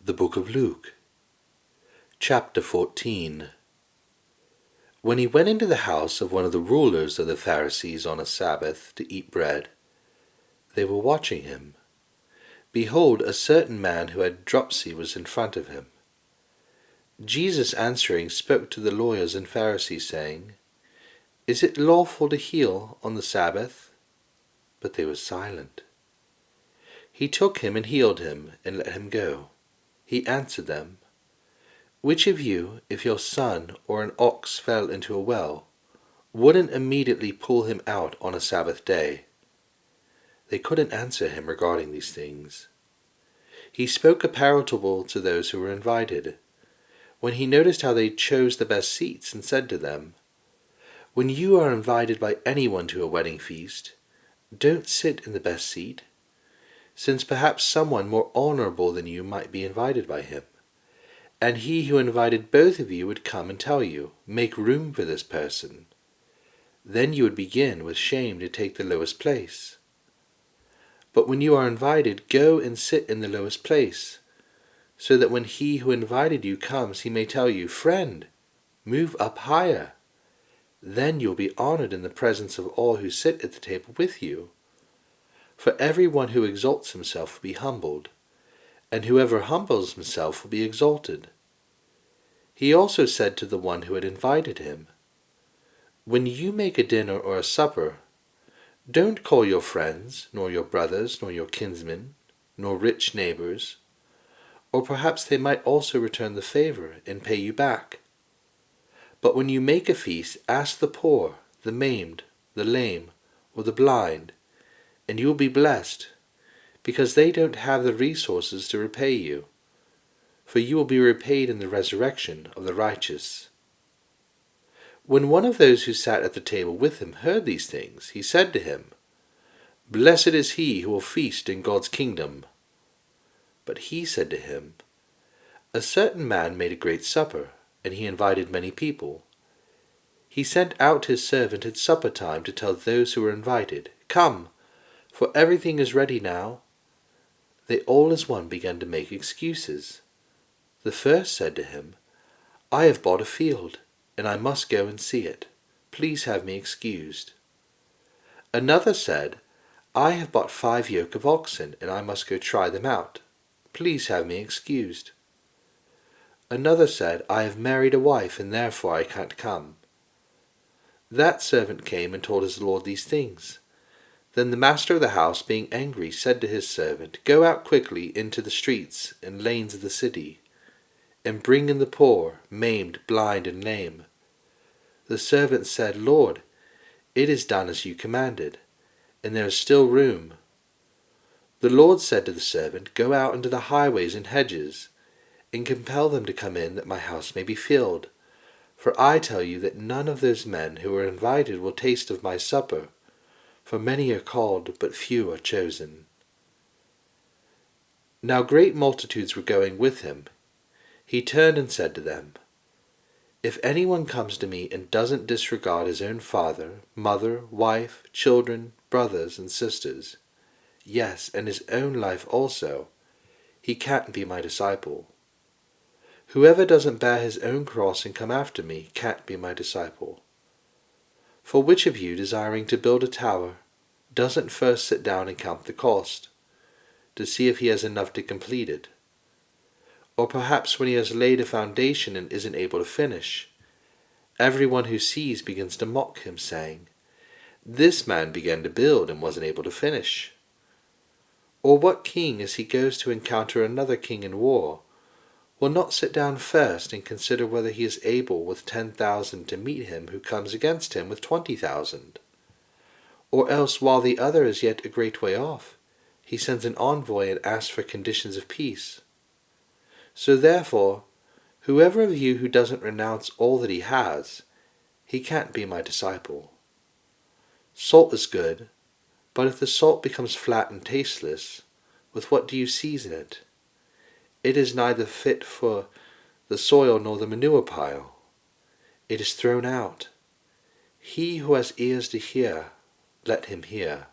The Book of Luke, chapter 14. When he went into the house of one of the rulers of the Pharisees on a Sabbath to eat bread, they were watching him. Behold, a certain man who had dropsy was in front of him. Jesus answering spoke to the lawyers and Pharisees, saying, Is it lawful to heal on the Sabbath? But they were silent. He took him and healed him, and let him go. He answered them, Which of you, if your son or an ox fell into a well, wouldn't immediately pull him out on a Sabbath day? They couldn't answer him regarding these things. He spoke a parable to those who were invited. When he noticed how they chose the best seats, and said to them, When you are invited by anyone to a wedding feast, don't sit in the best seat, since perhaps someone more honorable than you might be invited by him. And he who invited both of you would come and tell you, Make room for this person. Then you would begin with shame to take the lowest place. But when you are invited, go and sit in the lowest place, so that when he who invited you comes, he may tell you, Friend, move up higher. Then you'll be honored in the presence of all who sit at the table with you. For everyone who exalts himself will be humbled, and whoever humbles himself will be exalted. He also said to the one who had invited him, When you make a dinner or a supper, don't call your friends, nor your brothers, nor your kinsmen, nor rich neighbors, or perhaps they might also return the favor and pay you back. But when you make a feast, ask the poor, the maimed, the lame, or the blind, and you will be blessed, because they don't have the resources to repay you, for you will be repaid in the resurrection of the righteous. When one of those who sat at the table with him heard these things, he said to him, Blessed is he who will feast in God's kingdom. But he said to him, A certain man made a great supper, and he invited many people. He sent out his servant at supper time to tell those who were invited, Come, for everything is ready now. They all as one began to make excuses. The first said to him, I have bought a field, and I must go and see it. Please have me excused. Another said, I have bought 5 yoke of oxen, and I must go try them out. Please have me excused. Another said, I have married a wife, and therefore I can't come. That servant came and told his lord these things. Then the master of the house, being angry, said to his servant, Go out quickly into the streets and lanes of the city, and bring in the poor, maimed, blind, and lame. The servant said, Lord, it is done as you commanded, and there is still room. The Lord said to the servant, Go out into the highways and hedges, and compel them to come in, that my house may be filled. For I tell you that none of those men who are invited will taste of my supper. For many are called, but few are chosen. Now great multitudes were going with him. He turned and said to them, If anyone comes to me and doesn't disregard his own father, mother, wife, children, brothers, and sisters, yes, and his own life also, he can't be my disciple. Whoever doesn't bear his own cross and come after me can't be my disciple. For which of you, desiring to build a tower, doesn't first sit down and count the cost, to see if he has enough to complete it? Or perhaps when he has laid a foundation and isn't able to finish, everyone who sees begins to mock him, saying, This man began to build and wasn't able to finish. Or what king, as he goes to encounter another king in war, will not sit down first and consider whether he is able with 10,000 to meet him who comes against him with 20,000? Or else, while the other is yet a great way off, he sends an envoy and asks for conditions of peace. So therefore, whoever of you who doesn't renounce all that he has, he can't be my disciple. Salt is good, but if the salt becomes flat and tasteless, with what do you season it? It is neither fit for the soil nor the manure pile. It is thrown out. He who has ears to hear, let him hear.